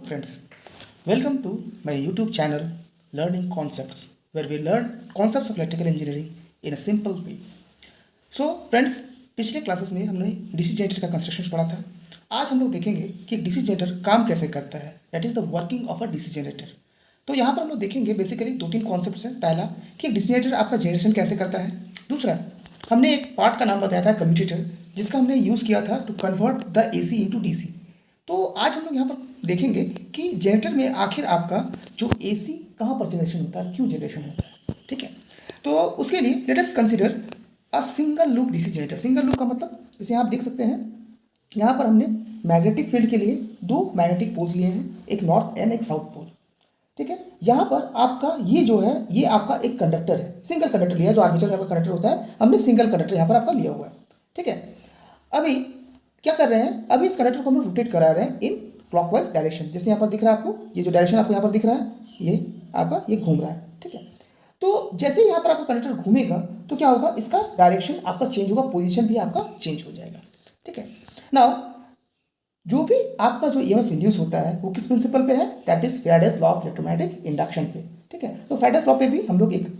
friends, welcome to my YouTube channel Learning Concepts, where we learn concepts of electrical engineering in a simple way. So friends, पिछले classes में हमने DC generator का construction पढ़ा था। आज हम लोग देखेंगे कि डीसी जनरेटर काम कैसे करता है, that is the working of a DC generator. तो यहाँ पर हम लोग देखेंगे बेसिकली दो तीन कॉन्सेप्ट्स हैं। पहला कि डीसी जनरेटर आपका जनरेशन कैसे करता है। दूसरा, हमने एक पार्ट का नाम बताया था कम्यूटेटर, जिसका हमने यूज़ किया था to convert the AC into DC. तो आज हम लोग यहाँ पर देखेंगे कि जनरेटर में आखिर आपका जो एसी कहाँ पर जनरेशन होता है, क्यों जनरेशन होता है। ठीक है, तो उसके लिए let us consider a single loop DC generator. Single loop का मतलब जैसे आप देख सकते हैं, यहाँ पर हमने मैग्नेटिक फील्ड के लिए दो मैग्नेटिक पोल्स लिए हैं, एक नॉर्थ एंड एक साउथ पोल। ठीक है, यहाँ पर आपका ये जो है ये आपका एक कंडक्टर है, सिंगल कंडक्टर लिया, जो आर्मेचर में कंडक्टर होता है, हमने सिंगल कंडक्टर यहाँ पर आपका लिया हुआ है। ठीक है, अभी क्या कर रहे हैं, अभी इस कंडक्टर को हम रोटेट करा रहे हैं इन क्लॉकवाइज डायरेक्शन। जैसे यहाँ पर दिख रहा है आपको, ये जो डायरेक्शन आपको यहाँ पर दिख रहा है, ये आपका ये घूम रहा है। ठीक है, तो जैसे ही यहाँ पर आपका कंडक्टर घूमेगा तो क्या होगा, इसका डायरेक्शन आपका चेंज होगा, पोजीशन भी आपका चेंज हो जाएगा। ठीक है, नाउ जो भी आपका जो ईएमएफ इंड्यूस होता है वो किस प्रिंसिपल पे है, that is Faraday's law of electromagnetic induction पे। ठीक है, तो फैराडेज लॉ पे भी हम लोग एक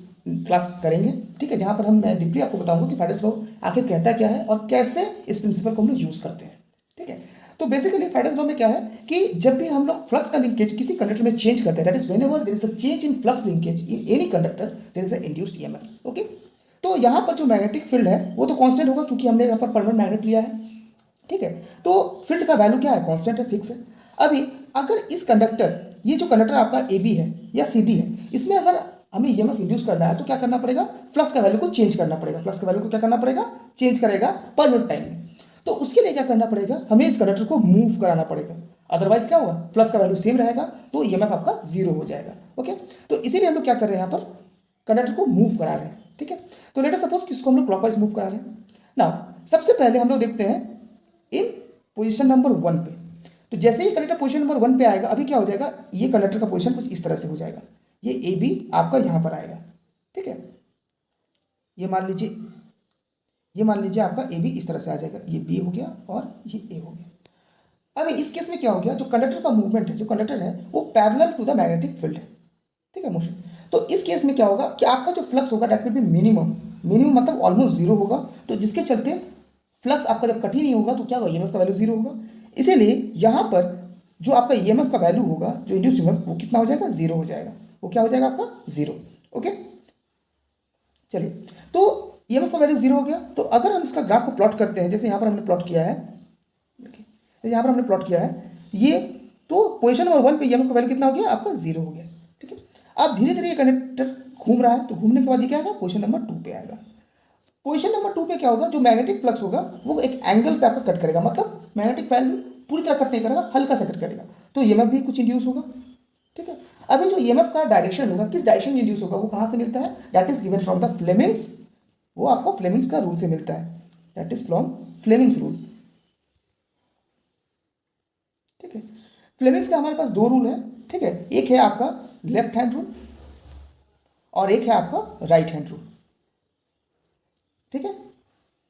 क्लास करेंगे। ठीक है, जहाँ पर मैं डीपली आपको बताऊंगा कि फैराडेज लॉ आखिर कहता क्या है और कैसे इस प्रिंसिपल को हम लोग यूज करते हैं। ठीक है, तो बेसिकली फैराडेज लॉ में क्या है कि जब भी हम लोग फ्लक्स का लिंकेज किसी कंडक्टर में चेंज करते हैं, that is whenever there is a change in flux linkage in any conductor there is a induced EMF. Okay, तो यहाँ पर जो मैग्नेटिक फील्ड है वो तो कांस्टेंट होगा, क्योंकि हमने यहाँ पर परमानेंट मैग्नेट लिया है। ठीक है, तो फील्ड का वैल्यू क्या है, कांस्टेंट है, फिक्स है। अभी अगर इस कंडक्टर, ये जो कंडक्टर आपका ए बी है या सी डी है, इसमें अगर हमें ईएमएफ इंड्यूस करना है तो क्या करना पड़ेगा, फ्लक्स का वैल्यू को चेंज करना पड़ेगा। फ्लक्स का वैल्यू को क्या करना पड़ेगा, चेंज करेगा पर मिनट टाइम में। तो उसके लिए क्या करना पड़ेगा, हमें इस कंडक्टर को मूव कराना पड़ेगा, अदरवाइज क्या होगा, फ्लक्स का वैल्यू सेम रहेगा तो ईएमएफ आपका जीरो हो जाएगा। ओके, तो इसीलिए हम लोग क्या कर रहे हैं, यहाँ पर कंडक्टर को मूव करा रहे हैं। ठीक है, तो लेट अस सपोज कि इसको हम लोग क्लॉकवाइज मूव करा रहे हैं। नाउ सबसे पहले हम लोग देखते हैं इन पोजीशन नंबर 1 पे। तो जैसे ही कंडक्टर पोजीशन नंबर 1 पे आएगा, अभी क्या हो जाएगा, ये कंडक्टर का पोजीशन कुछ इस तरह से हो जाएगा, ये ए बी आपका यहाँ पर आएगा। ठीक है, ये मान लीजिए आपका ए बी इस तरह से आ जाएगा, ये बी हो गया और ये ए हो गया। अभी इस केस में क्या हो गया, जो कंडक्टर का मूवमेंट है, जो कंडक्टर है वो parallel to the magnetic field है। ठीक है, मोशन। तो इस केस में क्या होगा कि आपका जो फ्लक्स होगा दैट विल बी मिनिमम, मतलब ऑलमोस्ट जीरो होगा। तो जिसके चलते फ्लक्स आपका जब कट ही नहीं होगा तो क्या होगा, ईएमएफ का वैल्यू जीरो होगा। इसीलिए यहाँ पर जो आपका ईएमएफ का वैल्यू होगा, जो इंड्यूस्ड ईएमएफ, वो कितना हो जाएगा, जीरो हो जाएगा। वो क्या हो जाएगा आपका, जीरो। ओके, चलिए, तो ईएमएफ का वैल्यू जीरो हो गया। तो अगर हम इसका ग्राफ को प्लॉट करते हैं, जैसे यहाँ पर हमने प्लॉट किया है, यहाँ पर हमने प्लॉट किया है ये, तो पोजिशन नंबर 1 पे ईएमएफ का वैल्यू कितना हो गया, आपका जीरो हो गया। ठीक है, अब धीरे धीरे ये कंडक्टर घूम रहा है, तो घूमने के बाद ये क्या आएगा, पोजिशन नंबर 2 पे आएगा। पोजीशन नंबर 2 पे क्या होगा, जो मैग्नेटिक फ्लक्स होगा वो एक एंगल पे आपका कट करेगा, मतलब मैग्नेटिक वैल्यू पूरी तरह कट नहीं करेगा, हल्का सा कट करेगा, तो ईएमएफ भी कुछ इंड्यूस होगा। ठीक है, अभी जो ईएमएफ का डायरेक्शन होगा, किस डायरेक्शन में इंड्यूस होगा, वो कहाँ से मिलता है, that is given from the Fleming's, वो आपको फ्लेमिंग्स का रूल से मिलता है, that is from Fleming's rule. ठीक है, फ्लेमिंग्स का हमारे पास दो रूल है। ठीक है, एक है आपका लेफ्ट हैंड रूल और एक है आपका राइट हैंड रूल। ठीक है,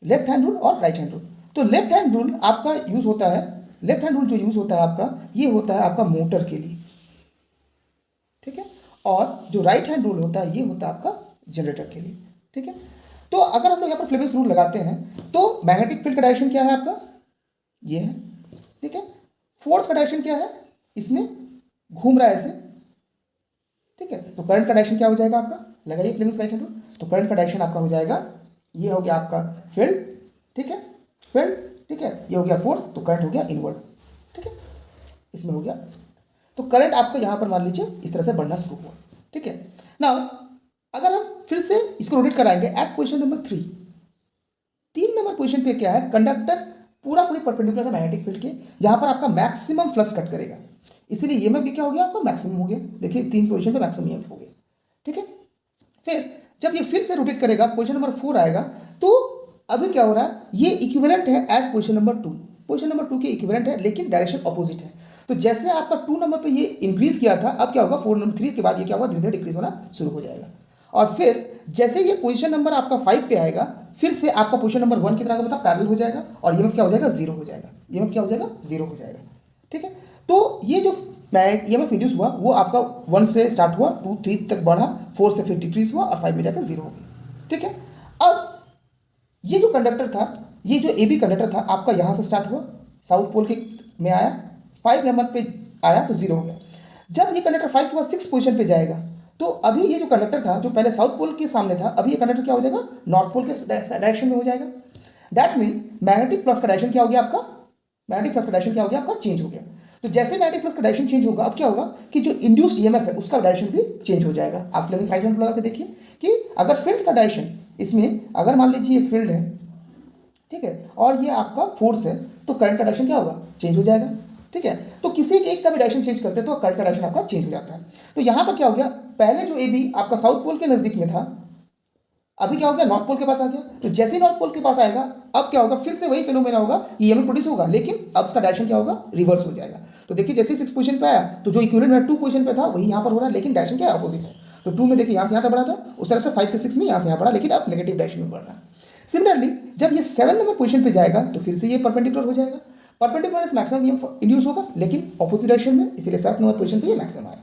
लेफ्ट हैंड रूल और राइट हैंड रूल। तो लेफ्ट हैंड रूल आपका यूज होता है, लेफ्ट हैंड रूल जो यूज होता है आपका, ये होता है आपका मोटर के लिए। ठीक है, और जो राइट हैंड रूल होता है ये होता है आपका जनरेटर के लिए। ठीक है, तो अगर हम लोग यहाँ पर फ्लेमिंग्स रूल लगाते हैं तो मैग्नेटिक फील्ड का डायरेक्शन क्या है आपका, ये है। ठीक है, फोर्स का डायरेक्शन क्या है, इसमें घूम रहा है ऐसे। ठीक है, तो करंट का डायरेक्शन क्या हो जाएगा आपका, लगाइए फ्लेमिंग्स राइट हैंड रूल, तो करंट का डायरेक्शन आपका हो जाएगा, ये हो गया आपका फील्ड। ठीक है, फील्ड। ठीक है, ये हो गया फोर्स, तो करंट हो गया इनवर्ड। ठीक है, इसमें हो गया, तो करंट आपका यहाँ पर मान लीजिए इस तरह से बढ़ना शुरू हुआ। ठीक है, नाउ अगर हम फिर से इसको रोटेट कराएंगे at position number 3, 3 number position पे क्या है, कंडक्टर पूरा पूरी परपेंडिकुलर है मैग्नेटिक फील्ड के, जहां पर आपका मैक्सिमम फ्लक्स कट करेगा, इसीलिए ईएमएफ भी क्या हो गया आपका, मैक्सिमम हो गया। देखिए 3 पोजीशन पे मैक्सिमम ईएमएफ हो गया। ठीक है, फिर जब ये फिर से रोटेट करेगा, पोजीशन नंबर 4 आएगा, तो अभी क्या हो रहा है, ये इक्विवेलेंट है as position number 2, position number 2 के इक्विवेलेंट है, लेकिन डायरेक्शन अपोजिट है। तो जैसे आपका 2 नंबर पे ये इंक्रीज किया था, अब क्या होगा, 4 नंबर 3 के बाद ये क्या होगा, धीरे धीरे डिक्रीज होना शुरू हो जाएगा। और फिर जैसे ये पोजीशन नंबर आपका 5 पे आएगा, फिर से आपका पोजीशन नंबर 1 की तरह का मतलब पैरेलल हो जाएगा, और ईएमएफ क्या हो जाएगा, जीरो हो जाएगा। ईएमएफ क्या हो जाएगा, जीरो हो जाएगा। ठीक है, तो ये जो मैं EMF इंड्यूस हुआ वो आपका 1 से स्टार्ट हुआ, 2 3 तक बढ़ा, 4 से फिर डिक्रीज हुआ और 5 में जाकर 0 हो गया। ठीक है, अब ये जो कंडक्टर था, ये जो AB कंडक्टर था आपका यहाँ से स्टार्ट हुआ, साउथ पोल के में आया, 5 नंबर पे आया तो 0 हो गया। जब ये कंडक्टर 5 के बाद 6 पोजीशन पे जाएगा तो अभी ये जो कंडक्टर था जो पहले साउथ पोल के सामने था, अभी ये कंडक्टर क्या हो जाएगा, नॉर्थ पोल के डायरेक्शन में हो जाएगा। दैट मीन्स मैग्नेटिक फ्लक्स का डायरेक्शन क्या हो गया आपका, मैग्नेटिक फ्लक्स का डायरेक्शन क्या हो गया आपका, चेंज हो गया। तो जैसे मैग्नेटिक फ्लक्स का डायरेक्शन चेंज होगा, अब क्या होगा कि जो इंड्यूस्ड EMF है उसका डायरेक्शन भी चेंज हो जाएगा। आप फ्लेमिंग्स राइट हैंड लगा के देखिए कि अगर फील्ड का डायरेक्शन इसमें, अगर मान लीजिए ये फील्ड है, ठीक है, और ये आपका फोर्स है, तो करंट का डायरेक्शन क्या होगा, चेंज हो जाएगा। ठीक है, तो किसी एक का भी डायरेक्शन चेंज करते हैं तो करंट का डायरेक्शन आपका चेंज हो जाता है। तो यहाँ पर क्या हो गया, पहले जो AB आपका साउथ पोल के नजदीक में था, अभी क्या हो गया, नॉर्थ पोल के पास आ गया। तो जैसे ही नॉर्थ पोल के पास आएगा, अब क्या होगा, फिर से वही फिनोमेना होगा, EMF प्रोड्यूस होगा, लेकिन अब इसका डायरेक्शन क्या होगा, रिवर्स हो जाएगा। तो देखिए जैसे 6 पोजीशन पे आया तो जो इक्विवेलेंट में 2 पोजीशन पे था वही यहाँ पर हो रहा है, लेकिन डायरेक्शन क्या है, अपोजिट है। तो 2 में देखिए यहाँ से यहाँ तक बढ़ा था, उस तरह से 5 से 6 में यहाँ से यहाँ बढ़ा, लेकिन अब नेगेटिव डायरेक्शन में बढ़ रहा है। सिमिलरली जब ये 7 नंबर पोजीशन पे जाएगा तो फिर से ये परपेंडिकुलर हो जाएगा, परपेंडिकुलर मैक्सिमम EMF इंड्यूस होगा, लेकिन ऑपोजिट डायरेक्शन में, इसीलिए 7 नंबर पोजीशन पे ये मैक्सिमम आया।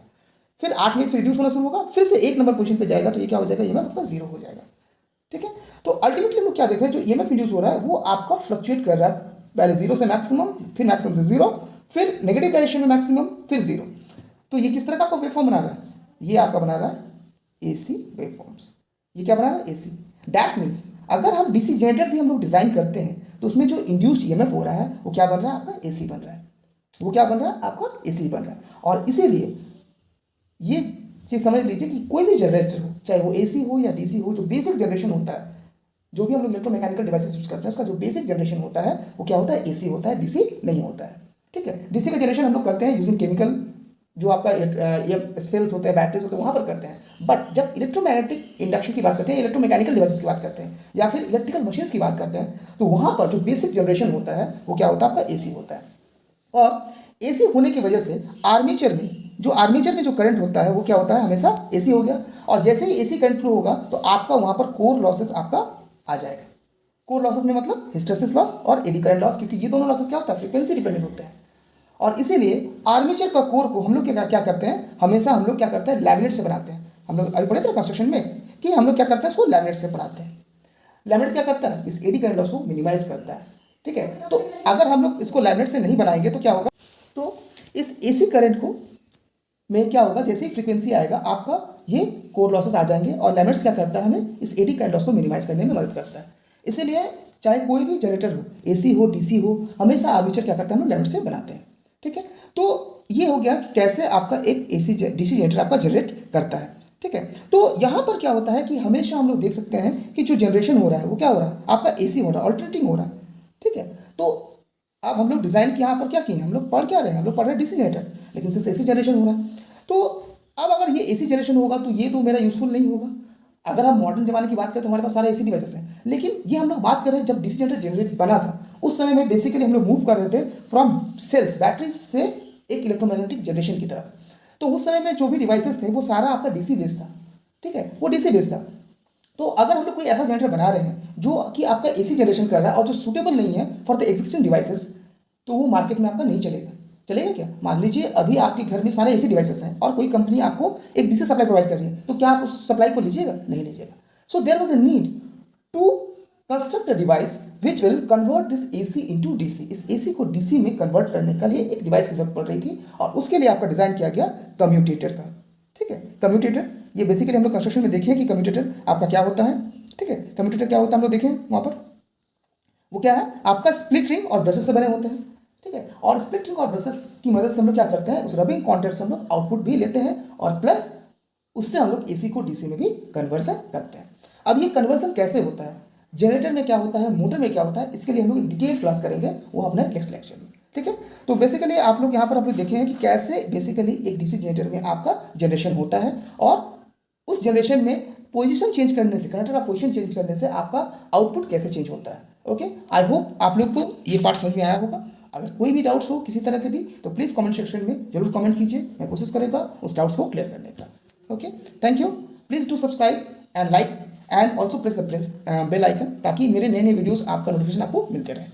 फिर 8 में फिर रिड्यूस होना शुरू होगा, फिर से 1 नंबर पोजीशन पे जाएगा तो ये क्या हो जाएगा, EMF आपका 0 हो जाएगा। ठीक है, तो अल्टीमेटली हम लोग क्या देख रहे हैं, जो EMF इंड्यूस हो रहा है वो आपका फ्लक्चुएट कर रहा है, पहले 0 से मैक्सिमम, फिर मैक्सिमम से 0, फिर नेगेटिव डायरेक्शन में मैक्सिमम, फिर 0। तो ये किस तरह का आपका वेवफॉर्म बना रहा है, ये आपका बना रहा है AC वेवफॉर्म्स। ये क्या बना रहा है, AC। दैट मीन्स अगर हम DC जनरेटर भी हम लोग डिजाइन करते हैं तो उसमें जो इंड्यूस्ड EMF हो रहा है वो क्या बन रहा है, आपका AC बन रहा है। वो क्या बन रहा है, आपका AC बन रहा है। और इसीलिए ये चीज समझ लीजिए कि कोई भी जनरेटर हो, चाहे वो AC हो या DC हो, जो बेसिक जनरेशन होता है, जो भी हम लोग इलेक्ट्रोमैकेनिकल डिवाइसेस यूज करते हैं, उसका जो बेसिक जनरेशन होता है वो क्या होता है, AC होता है, DC नहीं होता है। ठीक है, DC का जनरेशन हम लोग करते हैं यूजिंग केमिकल, जो आपका ये सेल्स होते हैं, बैटरीज होते हैं, वहाँ पर करते हैं। बट जब इलेक्ट्रोमैग्नेटिक इंडक्शन की बात करते हैं, इलेक्ट्रोमैकेनिकल डिवाइसेस की बात करते हैं, या फिर इलेक्ट्रिकल मशीन्स की बात करते हैं, तो वहाँ पर जो बेसिक जनरेशन होता है वो क्या होता है, आपका AC होता है। और AC होने की वजह से आर्मेचर में जो करंट होता है वो क्या होता है, हमेशा AC हो गया। और जैसे ही AC करंट फ्लो होगा तो आपका वहाँ पर कोर लॉसेस आपका आ जाएगा। कोर लॉसेस में मतलब हिस्टैरिसीस लॉस और एडी करंट लॉस, क्योंकि ये दोनों लॉसेस क्या होता है, फ्रीक्वेंसी डिपेंडेंट होते हैं। और इसीलिए आर्मेचर का कोर को हम लोग क्या करते हैं, हमेशा हम लोग क्या करते हैं, लैमिनेट से बनाते हैं। हम लोग अभी पढ़े थे कंस्ट्रक्शन में कि हम लोग क्या करते हैं, इसको लैमिनेट से बनाते हैं। लैमिनेट क्या करता है, इस एडी करंट लॉस को मिनिमाइज करता है। ठीक है, तो अगर हम लोग इसको लैमिनेट से नहीं बनाएंगे तो क्या होगा, तो इस AC करंट को में क्या होगा, जैसे ही फ्रीक्वेंसी आएगा आपका ये कोर लॉसेस आ जाएंगे। और लैमिनेट्स क्या करता है, हमें इस एडी करंट लॉस को मिनिमाइज करने में मदद करता है। इसीलिए चाहे कोई भी जनरेटर हो, AC हो, DC हो, हमेशा आर्मेचर क्या करता है, हम लैमिनेट से बनाते हैं। ठीक है, तो ये हो गया कि कैसे आपका एक DC जनरेटर आपका जनरेट करता है। ठीक है, तो यहाँ पर क्या होता है कि हमेशा हम लोग देख सकते हैं कि जो जनरेशन हो रहा है वो क्या हो रहा है, आपका AC हो रहा है, ऑल्टरनेटिंग हो रहा है। ठीक है, तो अब हम लोग डिज़ाइन के यहाँ पर क्या किए, हम लोग पढ़ क्या रहे हैं, हम लोग पढ़ रहे हैं DC जनरेटर, लेकिन सिर्फ AC जनरेशन हो रहा है। तो अब अगर ये AC जनरेशन होगा तो ये तो मेरा यूजफुल नहीं होगा। अगर हम मॉडर्न जमाने की बात करें तो हमारे पास सारे AC डिवाइसेस हैं, लेकिन ये हम लोग बात कर रहे हैं जब DC जनरेटर जनरेट बना था, उस समय में बेसिकली हम लोग मूव कर रहे थे फ्रॉम सेल्स, बैटरीज से एक इलेक्ट्रोमैग्नेटिक जनरेशन की तरफ। तो उस समय में जो भी डिवाइसेस थे वो सारा आपका DC बेस्ड था। ठीक है, वो DC बेस्ड था। तो अगर हम लोग कोई ऐसा जनरेटर बना रहे हैं जो कि आपका AC जनरेशन कर रहा है और जो सूटेबल नहीं है फॉर द एग्जिस्टिंग डिवाइसेस, तो वो मार्केट में आपका नहीं चलेगा। चलेगा क्या, मान लीजिए अभी आपके घर में सारे AC डिवाइसेस हैं और कोई कंपनी आपको एक DC सप्लाई प्रोवाइड कर रही है, तो क्या आप उस सप्लाई को लीजिएगा, नहीं लीजिएगा। So there was a need to construct a device which will convert this AC into DC। इस AC को DC में कन्वर्ट करने के लिए एक डिवाइस की जरूरत पड़ रही थी, और उसके लिए आपका डिजाइन किया गया कम्यूटेटर का। ठीक है, कम्यूटेटर ये बेसिकली हम लोग कंस्ट्रक्शन में देखें कि कम्यूटेटर आपका क्या होता है। ठीक है, कम्यूटेटर क्या होता है हम लोग देखें वहाँ पर, वो क्या है, आपका स्प्लिट रिंग और ब्रशेस से बने होते हैं। ठीक है, और स्प्लिट रिंग और ब्रशेस की मदद से हम लोग क्या करते हैं, उस रबिंग कॉन्टैक्ट से हम लोग आउटपुट भी लेते हैं, और प्लस उससे हम लोग AC को DC में भी कन्वर्सन करते हैं। अब ये कन्वर्सन कैसे होता है, जनरेटर में क्या होता है, मोटर में क्या होता है, इसके लिए हम लोग डिटेल क्लास करेंगे, वो अपने नेक्स्ट लेक्चर में। ठीक है, तो बेसिकली आप लोग यहाँ पर आप लोग देखे हैं कि कैसे बेसिकली एक DC जनरेटर में आपका जनरेशन होता है, और उस जनरेशन में पोजीशन चेंज करने से, कंडक्टर का पोजीशन चेंज करने से आपका आउटपुट कैसे चेंज होता है। ओके, आई होप आप लोग को ये पार्ट समझ में आया होगा। अगर कोई भी डाउट्स हो किसी तरह के भी, तो प्लीज़ कमेंट सेक्शन में जरूर कमेंट कीजिए, मैं कोशिश करूँगा उस डाउट्स को क्लियर करने का। Okay, thank you. Please do subscribe and like and also press the bell icon, ताकि मेरे नए नए वीडियोस आपका नोटिफिकेशन आपको मिलते रहे।